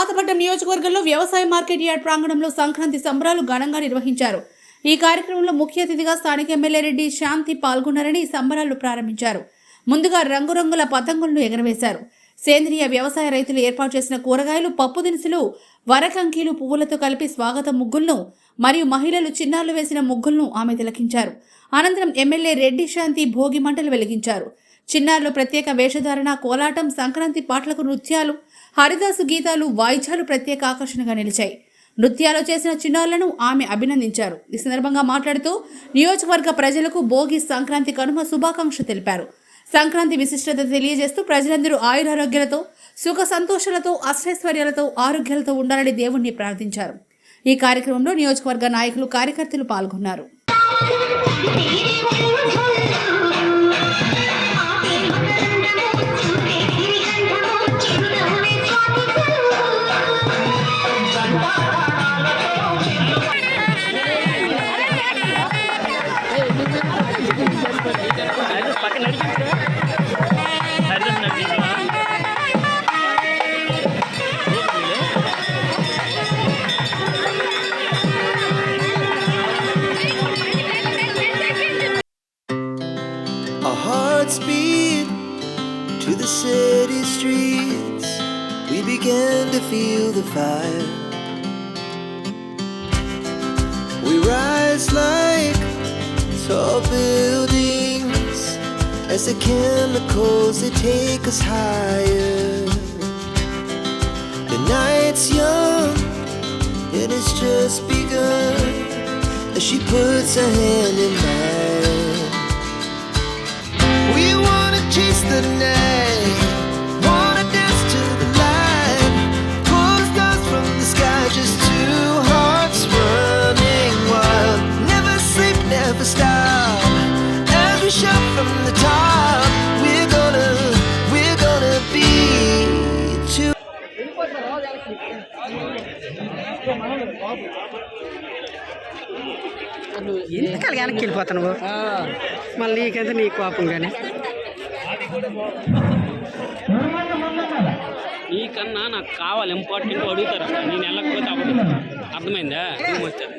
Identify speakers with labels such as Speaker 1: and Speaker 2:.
Speaker 1: పాతపట్నం నియోజకవర్గంలో వ్యవసాయ market yard ప్రాంగణంలో సంక్రాంతి సంబరాలు ఘనంగా నిర్వహించారు. ఈ కార్యక్రమంలో ముఖ్య అతిథిగా స్థానిక ఎమ్మెల్యే రెడ్డి శాంతి పాల్గొన్నారని సంబరాలు ప్రారంభించారు. ముందుగా రంగురంగుల పతంగులను ఎగరవేశారు. సేంద్రియ వ్యవసాయ రైతులు ఏర్పాటు చేసిన కూరగాయలు, పప్పు దినుసులు, వరకంకీలు, పువ్వులతో కలిపి స్వాగత ముగ్గులను మరియు మహిళలు చిన్నారులు వేసిన ముగ్గులను ఆమె తిలకించారు. అనంతరం ఎమ్మెల్యే రెడ్డి శాంతి భోగి మంటలు వెలిగించారు. చిన్నారులు ప్రత్యేక వేషధారణ, కోలాటం, సంక్రాంతి పాటలకు నృత్యాలు, హరిదాసు గీతాలు, వాయిద్యాలు ప్రత్యేక ఆకర్షణగా నిలిచాయి. నృత్యాలు చేసిన చిన్నారులను ఆమె అభినందించారు. ఈ సందర్భంగా మాట్లాడుతూ నియోజకవర్గ ప్రజలకు భోగి, సంక్రాంతి, కనుమ శుభాకాంక్షలు తెలిపారు. సంక్రాంతి విశిష్టత తెలియజేస్తూ ప్రజలందరూ ఆయురారోగ్యాలతో, సుఖ సంతోషాలతో, అష్టైశ్వర్యాలతో, ఆరోగ్యాలతో ఉండాలని దేవుణ్ణి ప్రార్థించారు. ఈ కార్యక్రమంలో నియోజకవర్గ నాయకులు, కార్యకర్తలు పాల్గొన్నారు.
Speaker 2: Our hearts beat to the city streets. We began to feel the fire. We rise like tall buildings as the chemicals, they take us higher. The night's young and it's just begun as she puts her hand in mine. We wanna chase the night, wanna dance to the light, pull the stars from the sky, just two hearts running wild. Never sleep, never stop, as we shout from the top. We're gonna be two.
Speaker 3: ఎందుకలా వెనక్కి వెళ్ళిపోతాను మళ్ళీ నీకంటే నీ కోపం కానీ
Speaker 4: నీకన్నా నాకు కావాలి ఇంపార్టెంట్ అడుగుతారు. నేను వెళ్ళకపోతే అవ్వదు. అర్థమైందా? వచ్చారు